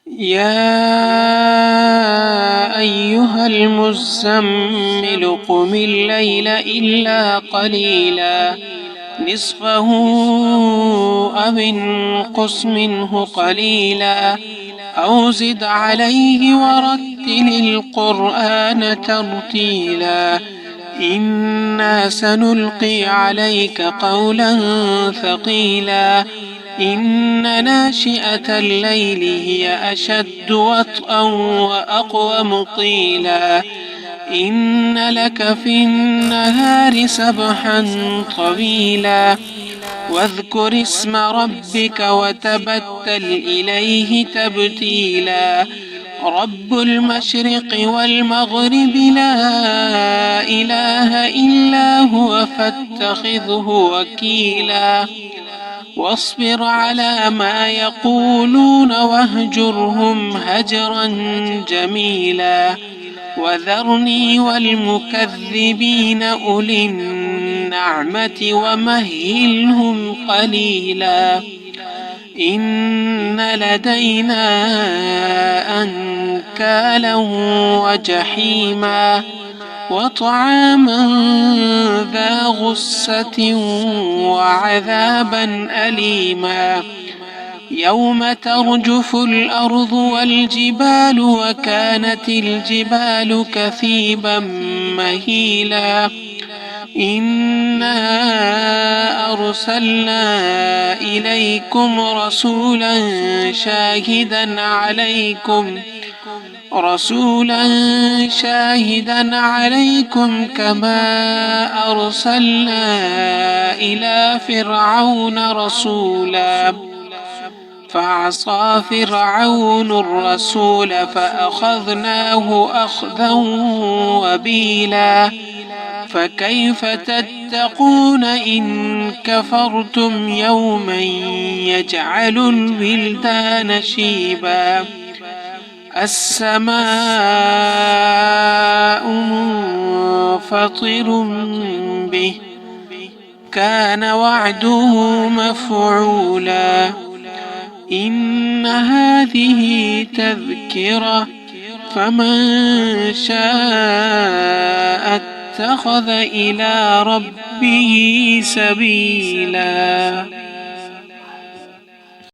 يا أيها المزمل قم الليل إلا قليلا نصفه أو انقص منه قليلا أو زد عليه ورتل القرآن ترتيلا إنا سنلقي عليك قولا ثقيلا إن ناشئة الليل هي أشد وطئا وأقوم قيلا إن لك في النهار سبحا طويلا واذكر اسم ربك وتبتل إليه تبتيلا رب المشرق والمغرب لا إله إلا هو فاتخذه وكيلا واصبر على ما يقولون واهجرهم هجرا جميلا وذرني والمكذبين أولي النعمة ومهلهم قليلا إن لدينا أنكالا وجحيما وطعاما ذا غصة وعذابا أليما يوم ترجف الأرض والجبال وكانت الجبال كثيبا مهيلا إنا أرسلنا إليكم رسولا شاهدا عليكم كما أرسلنا إلى فرعون رسولا فعصى فرعون الرسول فأخذناه أخذا وبيلا فكيف تتقون إن كفرتم يوما يجعل الولدان شيبا السماء منفطر به كان وعده مفعولا إن هذه تذكرة فمن شاء اتخذ إلى ربه سبيلا.